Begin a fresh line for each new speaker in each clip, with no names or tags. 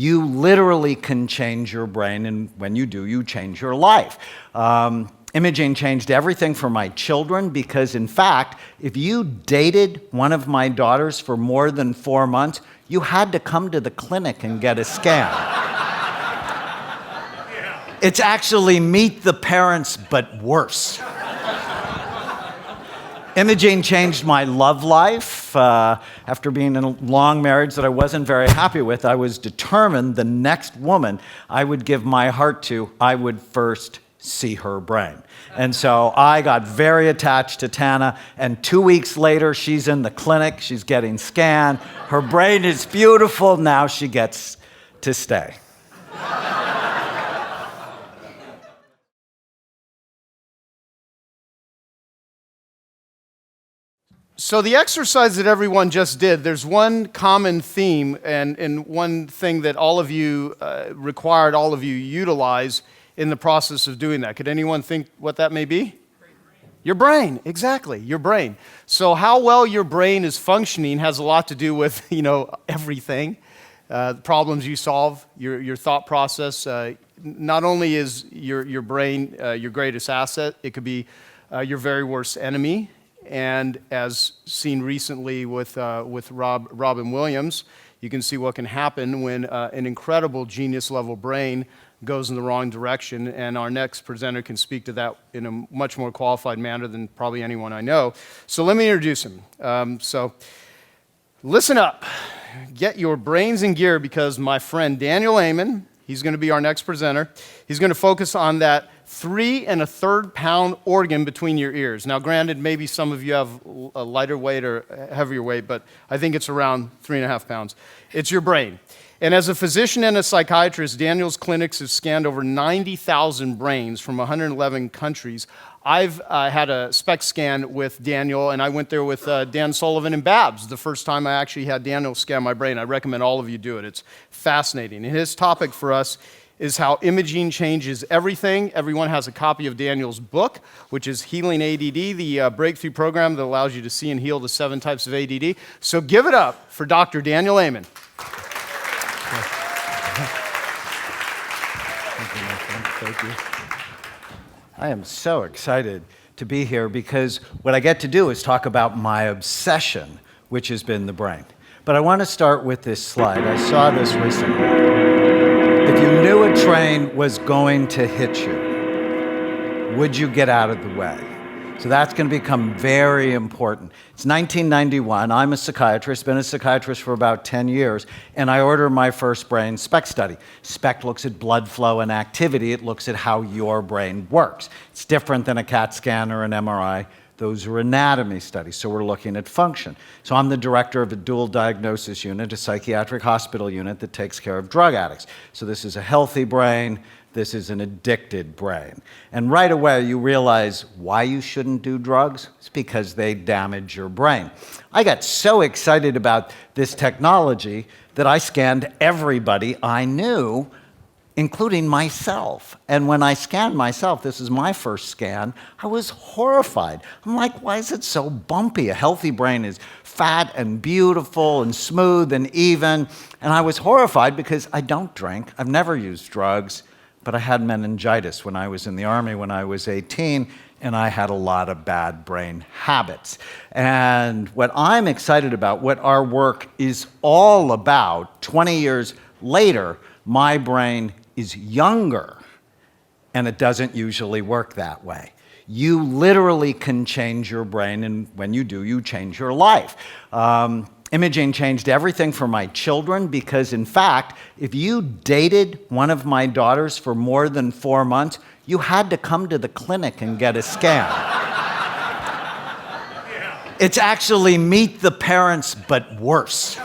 You literally can change your brain, and when you do, you change your life. Imaging changed everything for my children because, in fact, if you dated one of my daughters for more than 4 months, you had to come to the clinic and get a scan. It's actually Meet the Parents, but worse. Imaging changed my love life. After being in a long marriage that I wasn't very happy with, I was determined the next woman I would give my heart to, I would first see her brain. And so I got very attached to Tana, and 2 weeks later, she's in the clinic, she's getting scanned. Her brain is beautiful, now she gets to stay.
So the exercise that everyone just did, there's one common theme and one thing that all of you required all of you utilize in the process of doing that. Could anyone think what that may be? Your brain, exactly, your brain. So how well your brain is functioning has a lot to do with, everything. Problems you solve, your thought process. Not only is your brain your greatest asset, it could be your very worst enemy. And as seen recently with Robin Williams, you can see what can happen when an incredible genius-level brain goes in the wrong direction. And our next presenter can speak to that in a much more qualified manner than probably anyone I know. So let me introduce him. So listen up. Get your brains in gear because my friend Daniel Amen, he's going to be our next presenter. He's going to focus on that 3 1/3 pound organ between your ears. Now, granted, maybe some of you have a lighter weight or heavier weight, but I think it's around 3.5 pounds. It's your brain. And as a physician and a psychiatrist, Daniel's clinics have scanned over 90,000 brains from 111 countries. I've had a SPECT scan with Daniel, and I went there with Dan Sullivan and Babs the first time I actually had Daniel scan my brain. I recommend all of you do it. It's fascinating. And his topic for us is how imaging changes everything. Everyone has a copy of Daniel's book, which is Healing ADD, the breakthrough program that allows you to see and heal the 7 types of ADD. So give it up for Dr. Daniel Amen.
Thank you. I am so excited to be here because what I get to do is talk about my obsession, which has been the brain. But I want to start with this slide. I saw this recently. If you knew a train was going to hit you, would you get out of the way? So that's going to become very important. It's 1991. I'm a psychiatrist, been a psychiatrist for about 10 years, and I ordered my first brain SPECT study. SPECT looks at blood flow and activity. It looks at how your brain works. It's different than a CAT scan or an MRI. Those are anatomy studies, so we're looking at function. So I'm the director of a dual diagnosis unit, a psychiatric hospital unit that takes care of drug addicts. So this is a healthy brain, this is an addicted brain. And right away you realize why you shouldn't do drugs. It's because they damage your brain. I got so excited about this technology that I scanned everybody I knew, including myself. And when I scanned myself, this is my first scan, I was horrified. I'm like, why is it so bumpy? A healthy brain is fat and beautiful and smooth and even. And I was horrified because I don't drink. I've never used drugs, but I had meningitis when I was in the Army when I was 18, and I had a lot of bad brain habits. And what I'm excited about, what our work is all about, 20 years later, my brain is younger, and it doesn't usually work that way. You literally can change your brain, and when you do, you change your life. Imaging changed everything for my children because, in fact, if you dated one of my daughters for more than 4 months, you had to come to the clinic and get a scan. It's actually Meet the Parents, but worse.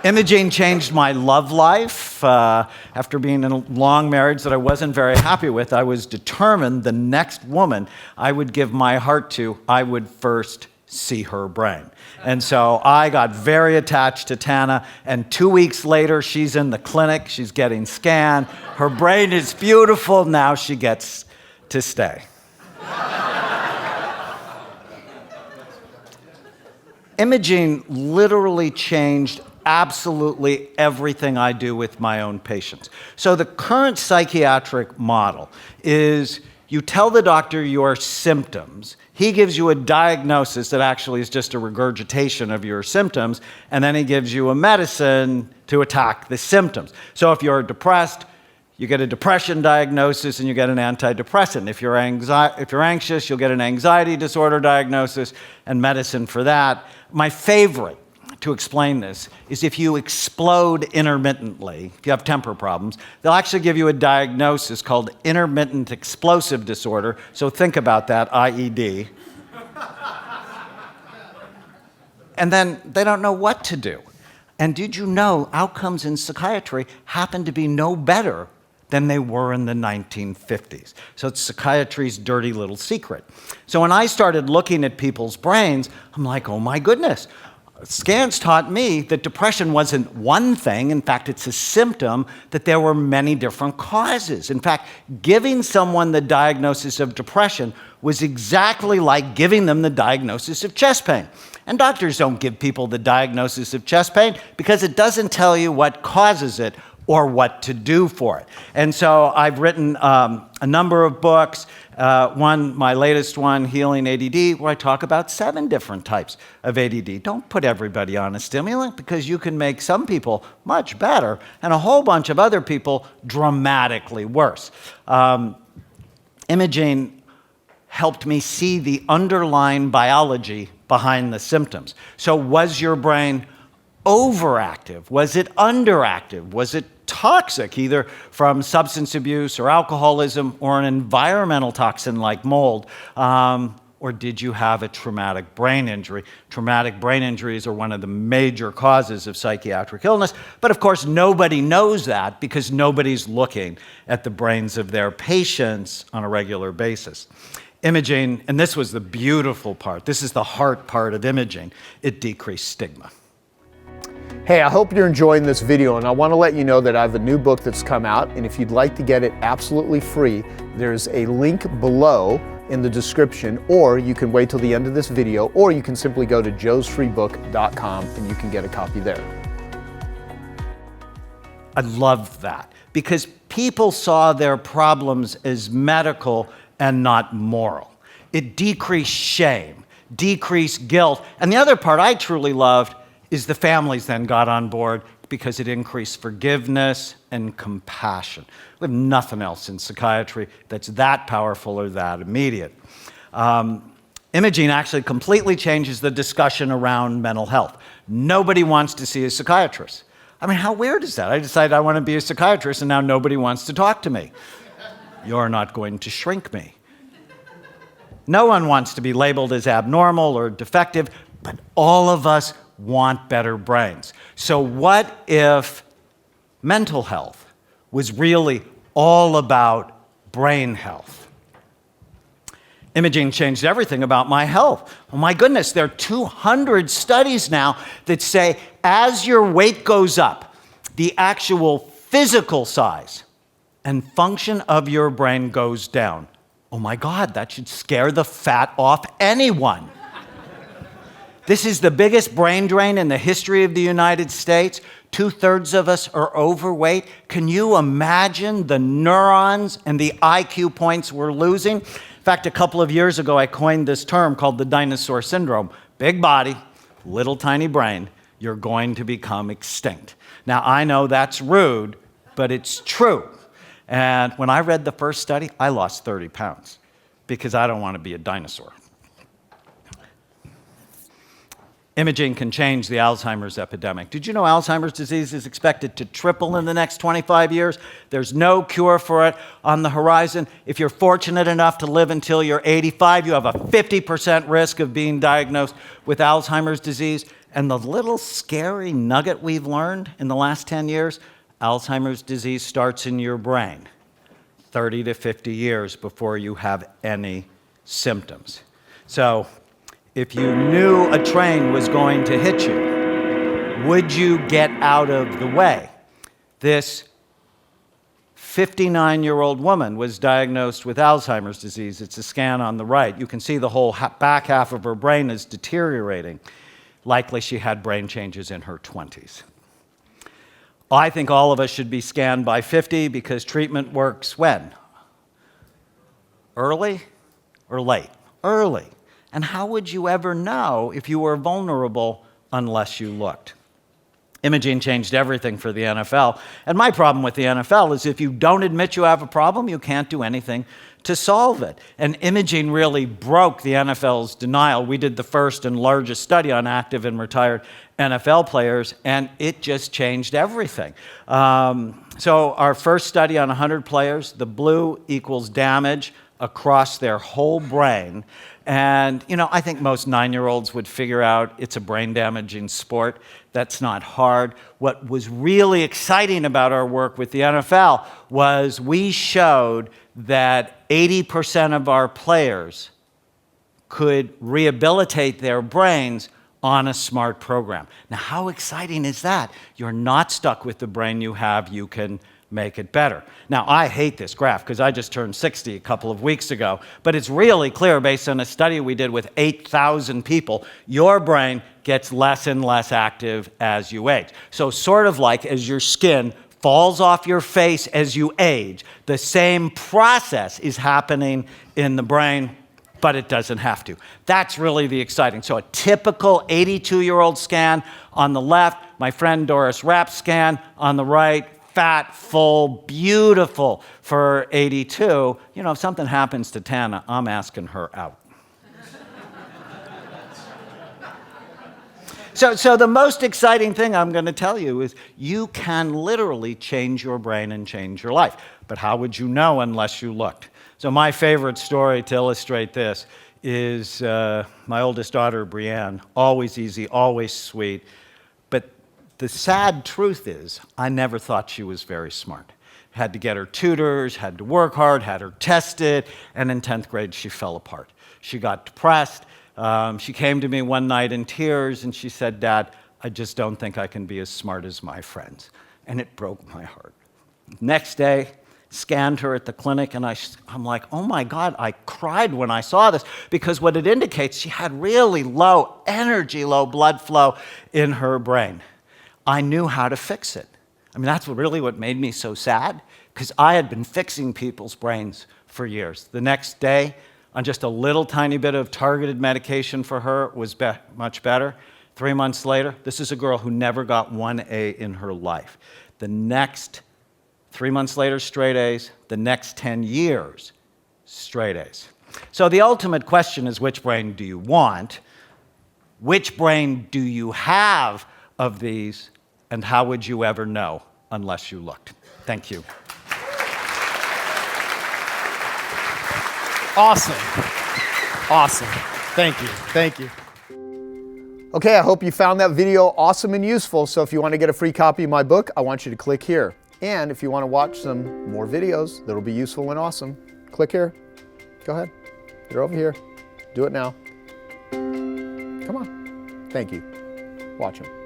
Imaging changed my love life. After being in a long marriage that I wasn't very happy with, I was determined the next woman I would give my heart to, I would first see her brain. And so I got very attached to Tana, and 2 weeks later, she's in the clinic, she's getting scanned. Her brain is beautiful, now she gets to stay. Imaging literally changed absolutely everything I do with my own patients. So the current psychiatric model is you tell the doctor your symptoms, he gives you a diagnosis that actually is just a regurgitation of your symptoms, and then he gives you a medicine to attack the symptoms. So if you're depressed, you get a depression diagnosis and you get an antidepressant. If you're anxious, you'll get an anxiety disorder diagnosis and medicine for that. My favorite to explain this is if you explode intermittently, if you have temper problems, they'll actually give you a diagnosis called intermittent explosive disorder. So think about that, IED. And then they don't know what to do. And did you know outcomes in psychiatry happen to be no better than they were in the 1950s. So it's psychiatry's dirty little secret. So when I started looking at people's brains, I'm like, oh my goodness. Scans taught me that depression wasn't one thing. In fact, it's a symptom, that there were many different causes. In fact, giving someone the diagnosis of depression was exactly like giving them the diagnosis of chest pain. And doctors don't give people the diagnosis of chest pain because it doesn't tell you what causes it or what to do for it. And so I've written a number of books. My latest one, Healing ADD, where I talk about 7 different types of ADD. Don't put everybody on a stimulant because you can make some people much better and a whole bunch of other people dramatically worse. Imaging helped me see the underlying biology behind the symptoms. So was your brain overactive? Was it underactive? Was it toxic, either from substance abuse or alcoholism or an environmental toxin like mold? Or did you have a traumatic brain injury? Traumatic brain injuries are one of the major causes of psychiatric illness, but of course nobody knows that because nobody's looking at the brains of their patients on a regular basis. Imaging, and this was the beautiful part, this is the heart part of imaging, it decreased stigma.
Hey, I hope you're enjoying this video, and I want to let you know that I have a new book that's come out, and if you'd like to get it absolutely free, there's a link below in the description, or you can wait till the end of this video, or you can simply go to joesfreebook.com and you can get a copy there.
I loved that because people saw their problems as medical and not moral. It decreased shame, decreased guilt, and the other part I truly loved is the families then got on board because it increased forgiveness and compassion. We have nothing else in psychiatry that's that powerful or that immediate. Imaging actually completely changes the discussion around mental health. Nobody wants to see a psychiatrist. I mean, how weird is that? I decided I want to be a psychiatrist and now nobody wants to talk to me. You're not going to shrink me. No one wants to be labeled as abnormal or defective, but all of us want better brains. So what if mental health was really all about brain health? Imaging changed everything about my health. Oh my goodness, there are 200 studies now that say as your weight goes up, the actual physical size and function of your brain goes down. Oh my God, that should scare the fat off anyone. This is the biggest brain drain in the history of the United States. 2/3 of us are overweight. Can you imagine the neurons and the IQ points we're losing? In fact, a couple of years ago, I coined this term called the dinosaur syndrome. Big body, little tiny brain, you're going to become extinct. Now, I know that's rude, but it's true. And when I read the first study, I lost 30 pounds because I don't want to be a dinosaur. Imaging can change the Alzheimer's epidemic. Did you know Alzheimer's disease is expected to triple in the next 25 years? There's no cure for it on the horizon. If you're fortunate enough to live until you're 85, you have a 50% risk of being diagnosed with Alzheimer's disease. And the little scary nugget we've learned in the last 10 years, Alzheimer's disease starts in your brain 30 to 50 years before you have any symptoms. So, if you knew a train was going to hit you, would you get out of the way? This 59-year-old woman was diagnosed with Alzheimer's disease. It's a scan on the right. You can see the whole back half of her brain is deteriorating. Likely she had brain changes in her 20s. I think all of us should be scanned by 50 because treatment works when? Early or late? Early. And how would you ever know if you were vulnerable unless you looked? Imaging changed everything for the NFL. And my problem with the NFL is if you don't admit you have a problem, you can't do anything to solve it. And imaging really broke the NFL's denial. We did the first and largest study on active and retired NFL players, and it just changed everything. So our first study on 100 players, the blue equals damage across their whole brain. And, I think most 9-year-olds would figure out it's a brain-damaging sport. That's not hard. What was really exciting about our work with the NFL was we showed that 80% of our players could rehabilitate their brains on a smart program. Now, how exciting is that? You're not stuck with the brain you have. You can make it better. Now, I hate this graph because I just turned 60 a couple of weeks ago, but it's really clear based on a study we did with 8,000 people, your brain gets less and less active as you age. So sort of like as your skin falls off your face as you age, the same process is happening in the brain, but it doesn't have to. That's really the exciting. So a typical 82-year-old scan on the left, my friend Doris Rapp's scan on the right, fat, full, beautiful for 82. If something happens to Tana, I'm asking her out. So the most exciting thing I'm going to tell you is you can literally change your brain and change your life. But how would you know unless you looked? So my favorite story to illustrate this is my oldest daughter, Brianne. Always easy, always sweet. But the sad truth is, I never thought she was very smart. Had to get her tutors, had to work hard, had her tested, and in 10th grade, she fell apart. She got depressed. She came to me one night in tears, and she said, "Dad, I just don't think I can be as smart as my friends." And it broke my heart. Next day, scanned her at the clinic, and I'm like, oh my God, I cried when I saw this, because what it indicates, she had really low energy, low blood flow in her brain. I knew how to fix it. That's really what made me so sad, because I had been fixing people's brains for years. The next day, on just a little tiny bit of targeted medication for her, was much better. 3 months later, this is a girl who never got 1 A in her life. The next 3 months later, straight A's. The next 10 years, straight A's. So the ultimate question is, which brain do you want? Which brain do you have of these? And how would you ever know unless you looked? Thank you.
Awesome. Thank you.
Okay, I hope you found that video awesome and useful. So if you want to get a free copy of my book, I want you to click here. And if you want to watch some more videos that'll be useful and awesome, click here. Go ahead. They're over here. Do it now. Come on. Thank you. Watch them.